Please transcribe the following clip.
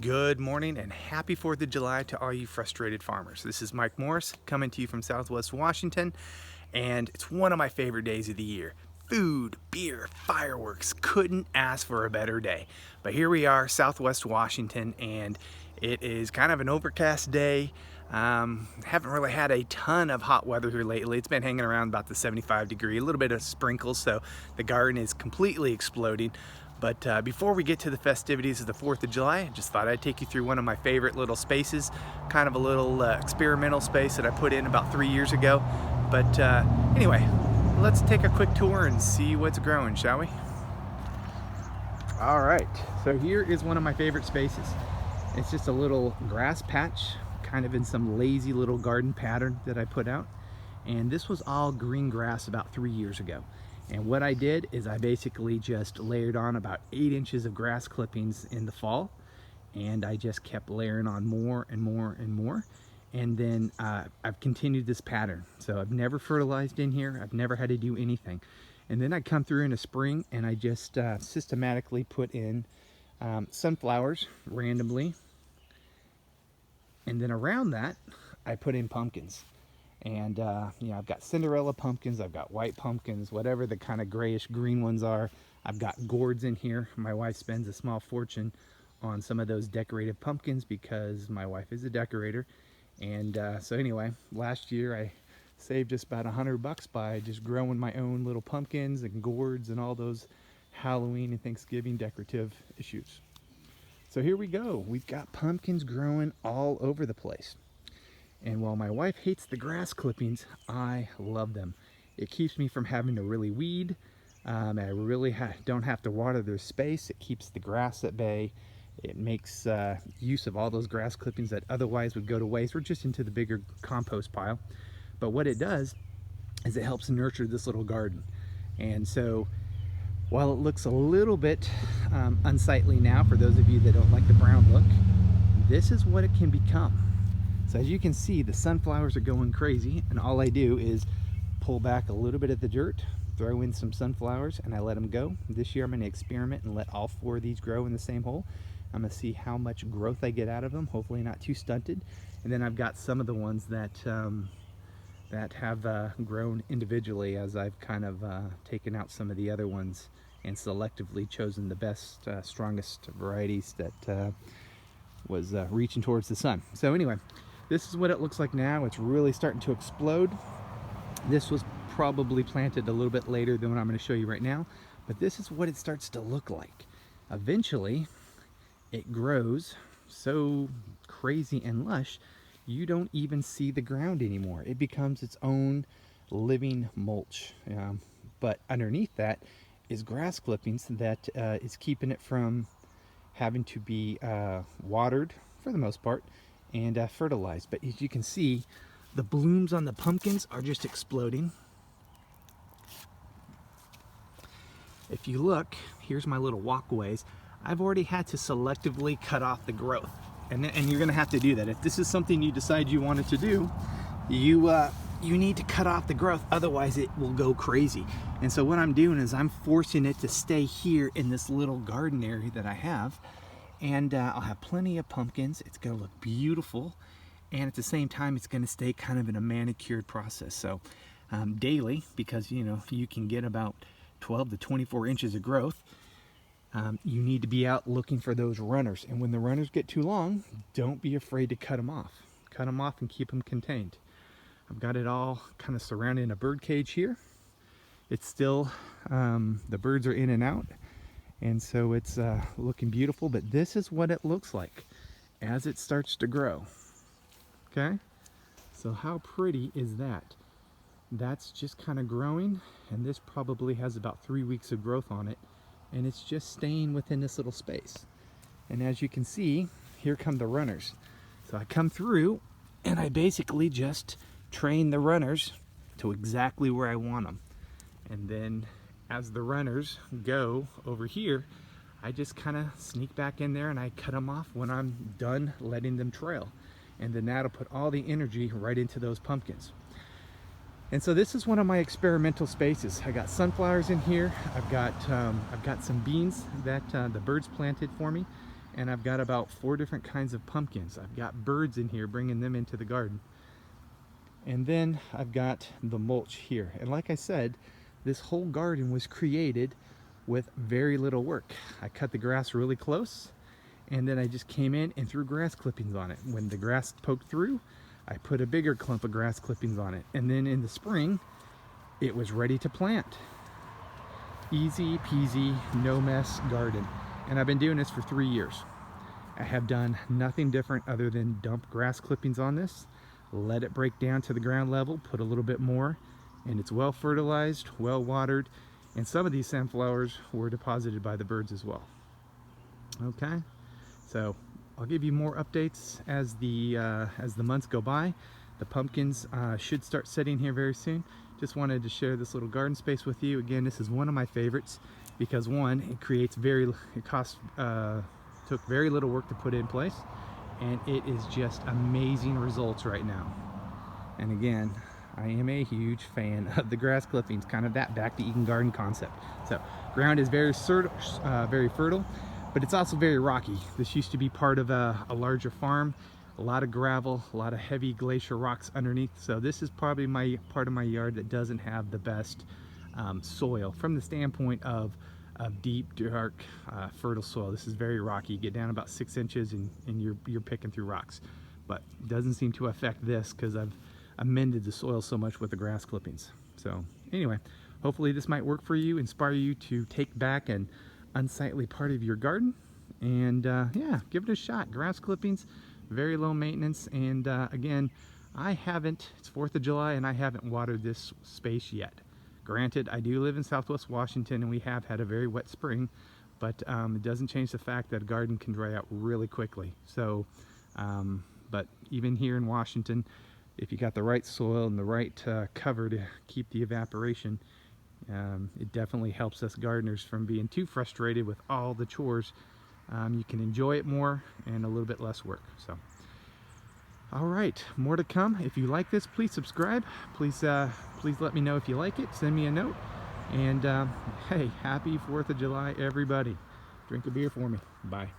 Good morning and happy 4th of July to all you frustrated farmers. This is Mike Morris coming to you from Southwest Washington, and it's one of my favorite days of the year. Food, beer, fireworks, couldn't ask for a better day. But here we are, Southwest Washington, and it is kind of an overcast day. Haven't really had a ton of hot weather here lately. It's been hanging around about the 75 degree, a little bit of sprinkles, so the garden is completely exploding. But before we get to the festivities of the 4th of July, I just thought I'd take you through one of my favorite little spaces, kind of a little experimental space that I put in about 3 years ago. But anyway, let's take a quick tour and see what's growing, shall we? All right, so here is one of my favorite spaces. It's just a little grass patch, kind of in some lazy little garden pattern that I put out. And this was all green grass about 3 years ago. And what I did is I basically just layered on about 8 inches of grass clippings in the fall, and I just kept layering on more and more and more. And then I've continued this pattern. So I've never fertilized in here. I've never had to do anything. And then I come through in the spring and I just systematically put in sunflowers randomly. And then around that, I put in pumpkins. And you know, I've got Cinderella pumpkins, I've got white pumpkins, whatever the kind of grayish green ones are. I've got gourds in here. My wife spends a small fortune on some of those decorative pumpkins because my wife is a decorator. And so anyway, last year I saved just about $100 by just growing my own little pumpkins and gourds and all those Halloween and Thanksgiving decorative issues. So here we go. We've got pumpkins growing all over the place. And while my wife hates the grass clippings, I love them. It keeps me from having to really weed. I really don't have to water their space. It keeps the grass at bay. It makes use of all those grass clippings that otherwise would go to waste or just into the bigger compost pile. But what it does is it helps nurture this little garden. And so while it looks a little bit unsightly now for those of you that don't like the brown look, this is what it can become. So as you can see, the sunflowers are going crazy, and all I do is pull back a little bit of the dirt, throw in some sunflowers, and I let them go. This year I'm going to experiment and let all 4 of these grow in the same hole. I'm going to see how much growth I get out of them, hopefully not too stunted. And then I've got some of the ones that have grown individually as I've kind of taken out some of the other ones and selectively chosen the best, strongest varieties that was reaching towards the sun. So anyway, this is what it looks like now. It's really starting to explode. This was probably planted a little bit later than what I'm going to show you right now, but this is what it starts to look like. Eventually, it grows so crazy and lush, you don't even see the ground anymore. It becomes its own living mulch. But underneath that is grass clippings that is keeping it from having to be watered for the most part and fertilized. But as you can see, the blooms on the pumpkins are just exploding. If you look, here's my little walkways. I've already had to selectively cut off the growth, and you're gonna have to do that. If this is something you decide you wanted to do, you need to cut off the growth, otherwise it will go crazy. And so what I'm doing is I'm forcing it to stay here in this little garden area that I have, and I'll have plenty of pumpkins. It's gonna look beautiful, and at the same time it's gonna stay kind of in a manicured process. So daily, because you know you can get about 12 to 24 inches of growth, you need to be out looking for those runners. And when the runners get too long, don't be afraid to cut them off. Cut them off and keep them contained. I've got it all kind of surrounded in a bird cage here. It's still, the birds are in and out, and so it's looking beautiful, but this is what it looks like as it starts to grow. Okay? So how pretty is that? That's just kind of growing, and this probably has about 3 weeks of growth on it, and it's just staying within this little space. And as you can see, here come the runners. So I come through and I basically just train the runners to exactly where I want them. And then as the runners go over here, I just kind of sneak back in there and I cut them off when I'm done letting them trail. And then that'll put all the energy right into those pumpkins. And so this is one of my experimental spaces. I got sunflowers in here. I've got some beans that the birds planted for me. and I've got about 4 different kinds of pumpkins. I've got birds in here, bringing them into the garden. And then I've got the mulch here. And like I said, this whole garden was created with very little work. I cut the grass really close, and then I just came in and threw grass clippings on it. When the grass poked through, I put a bigger clump of grass clippings on it. And then in the spring, it was ready to plant. Easy peasy, no mess garden. And I've been doing this for 3 years. I have done nothing different other than dump grass clippings on this, let it break down to the ground level, put a little bit more, and it's well fertilized, well watered, and some of these sunflowers were deposited by the birds as well. Okay, so I'll give you more updates as the months go by. The pumpkins should start setting here very soon. Just wanted to share this little garden space with you. Again, this is one of my favorites because one, took very little work to put in place, and it is just amazing results right now. And again, I am a huge fan of the grass clippings, kind of that back to Eden garden concept. So ground is very fertile, but it's also very rocky. This used to be part of a larger farm, a lot of gravel, a lot of heavy glacier rocks underneath. So this is probably my part of my yard that doesn't have the best soil from the standpoint of deep, dark, fertile soil. This is very rocky. You get down about 6 inches and you're picking through rocks. But it doesn't seem to affect this because I've amended the soil so much with the grass clippings. So anyway, hopefully this might work for you, inspire you to take back an unsightly part of your garden, and yeah, give it a shot. Grass clippings, very low maintenance, and again, it's 4th of July and I haven't watered this space yet. Granted, I do live in Southwest Washington and we have had a very wet spring, but it doesn't change the fact that a garden can dry out really quickly. So, but even here in Washington, if you got the right soil and the right cover to keep the evaporation, it definitely helps us gardeners from being too frustrated with all the chores. You can enjoy it more and a little bit less work. So, all right, more to come. If you like this, please subscribe. Please let me know if you like it. Send me a note. And hey, happy 4th of July, everybody. Drink a beer for me. Bye.